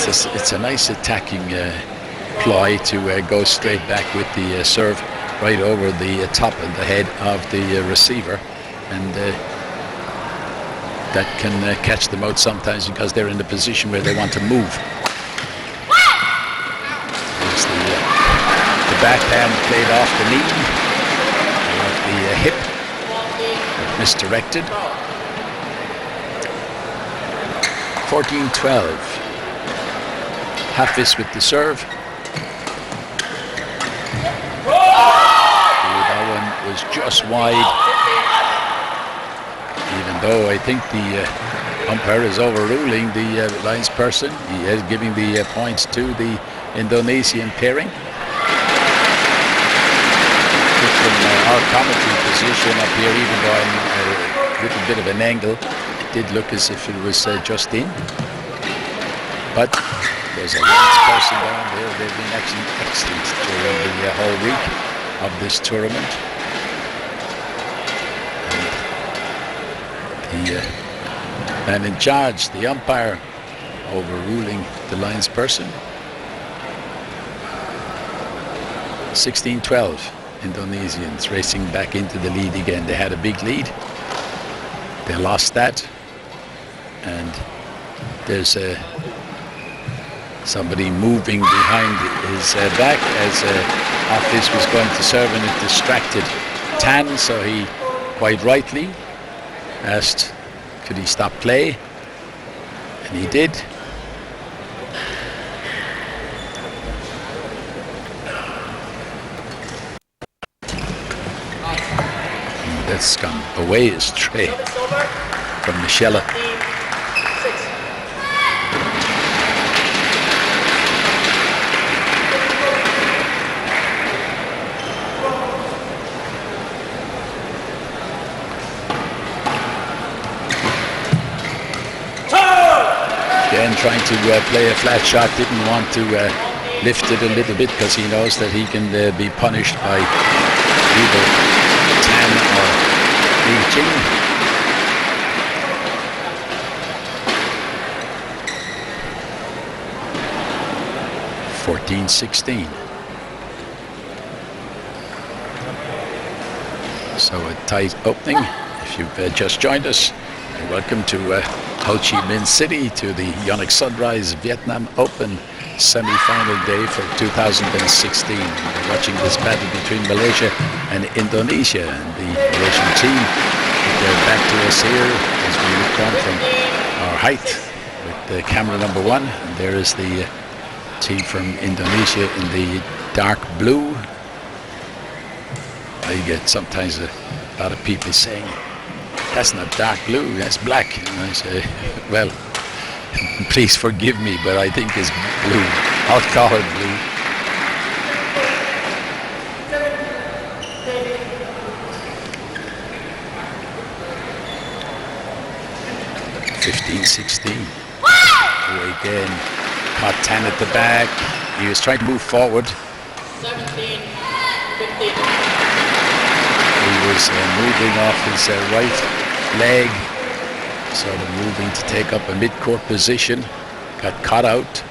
it's a nice attacking ploy to go straight back with the serve right over the top of the head of the receiver, and that can catch them out sometimes because they're in the position where they want to move. There's the backhand played off the knee, off the hip, misdirected. 14-12. Hafiz with the serve. That one was just wide. Even though I think the umpire is overruling the linesperson, he is giving the points to the Indonesian pairing. From our commentary position up here, even though I'm a little bit of an angle, it did look as if it was just in. But there's a linesperson down there. They've been actually excellent during the whole week of this tournament. The man in charge, the umpire, overruling the linesperson. 16-12, Indonesians racing back into the lead again. They had a big lead. They lost that. And there's somebody moving behind his back as Hafiz was going to serve, and it distracted Tan, so he quite rightly asked could he stop play, and he did. And that's gone away astray from Michelle. Trying to play a flat shot, didn't want to lift it a little bit because he knows that he can be punished by either Tan or Li Jing. 14-16. So a tight opening. If you've just joined us, you're welcome to Ho Chi Minh City, to the Yonex Sunrise Vietnam Open semi-final day for 2016. We're watching this battle between Malaysia and Indonesia, and the Malaysian team with their back to us here as we look on from our height with the camera number one. And there is the team from Indonesia in the dark blue. I get sometimes a lot of people saying, "That's not dark blue, that's black." And I say, well, please forgive me, but I think it's blue. I'll call it blue. (15-16). Oh, again, caught Tan at the back. He was trying to move forward. 17-15. He was moving off his right leg, sort of moving to take up a mid-court position. Got caught out.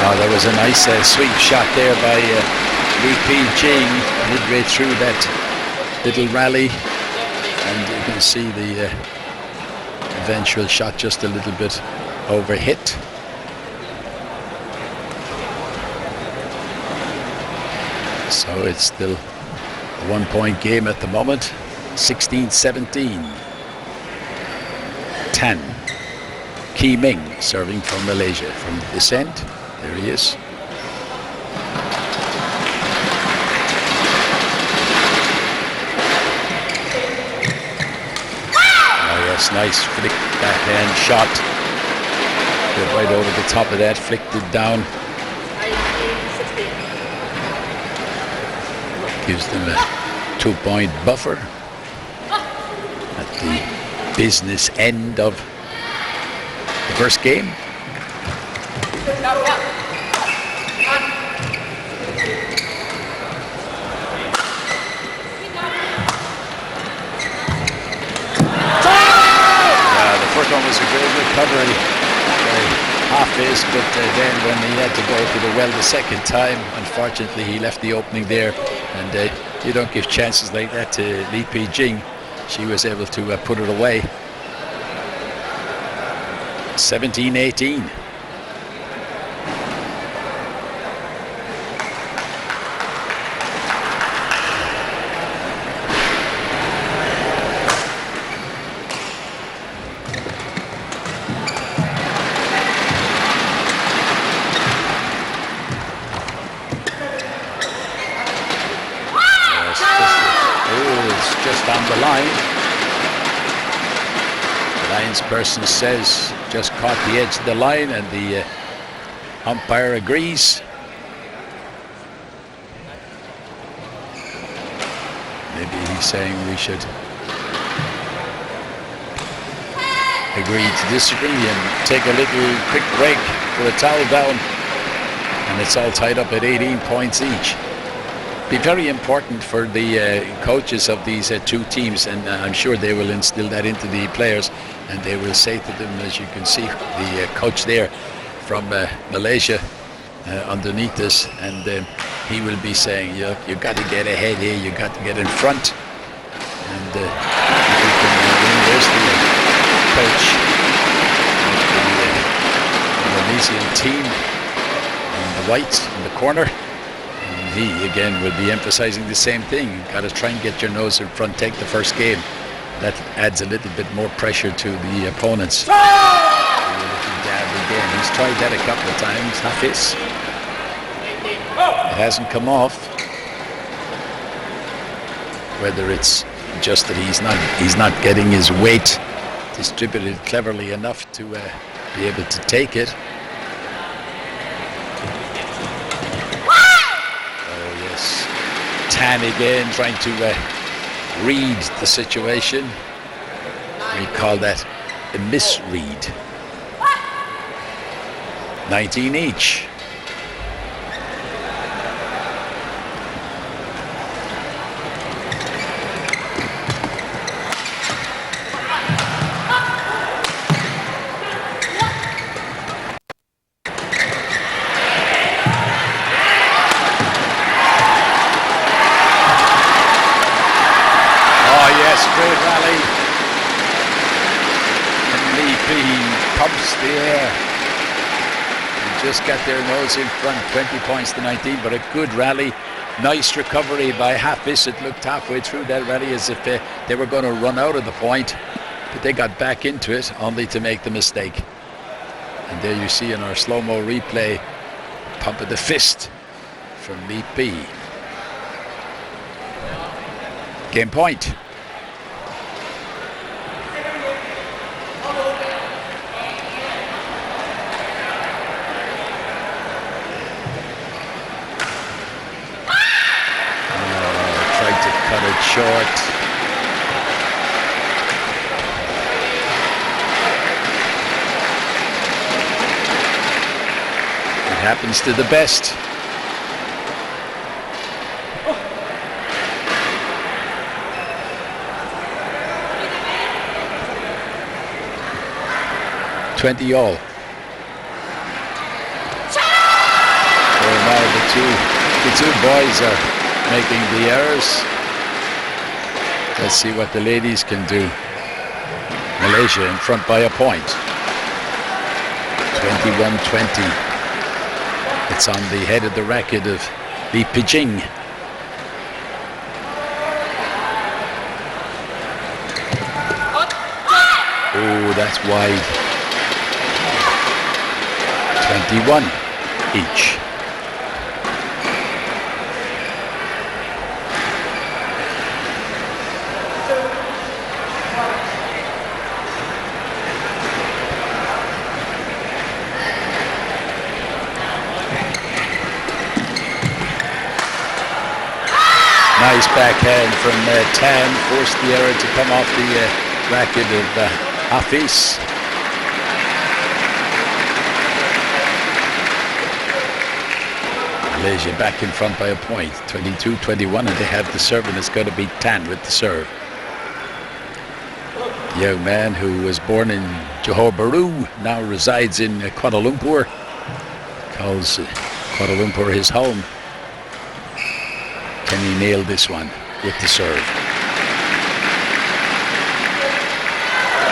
Oh, there was a nice sweep shot there by Li Jing midway through that little rally. And you can see the eventual shot just a little bit overhit. So it's still a 1-point game at the moment. 16-17. Tan. Ki Ming serving from Malaysia from the descent. There he is. Nice flick backhand shot. Get right over the top of that, flicked it down. Gives them a 2-point buffer at the business end of the first game. Hafiz, but then when he had to go to the well the second time, unfortunately he left the opening there, and you don't give chances like that to Li Pijing. She was able to put it away. 17-18. Just on the line. The linesperson says just caught the edge of the line, and the umpire agrees. Maybe he's saying we should agree to disagree and take a little quick break for a towel down, and it's all tied up at 18 points each. Be very important for the coaches of these two teams, and I'm sure they will instill that into the players, and they will say to them, as you can see, the coach there from Malaysia underneath us, and he will be saying, you got to get ahead here, you got to get in front, and if you can win, there's the coach of the Indonesian team in the white in the corner. He again will be emphasizing the same thing. You've got to try and get your nose in front, take the first game. That adds a little bit more pressure to the opponents. A little dab again. He's tried that a couple of times. Hafiz. It hasn't come off. Whether it's just that he's not getting his weight distributed cleverly enough to be able to take it. Tan again trying to read the situation. We call that a misread. 19 each. Great rally, and Li pumps the air. They just got their nose in front, 20 points to 19, but a good rally. Nice recovery by Hafiz. It looked halfway through that rally as if they were going to run out of the point, but they got back into it only to make the mistake. And there you see in our slow-mo replay, pump of the fist from Li Pi. Game point. Short. It happens to the best. $20 all. So now the two boys are making the errors. Let's see what the ladies can do. Malaysia in front by a point. 21-20. It's on the head of the racket of Li Pijing. Oh, that's wide. 21 each. Nice backhand from Tan, forced the error to come off the racket of Hafiz. Malaysia back in front by a point, 22-21, and they have the serve, and it's going to be Tan with the serve. young man who was born in Johor Bahru, now resides in Kuala Lumpur. Calls Kuala Lumpur his home. Can he nail this one with the serve?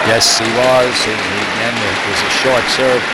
Yes, he was. Again, it was a short serve.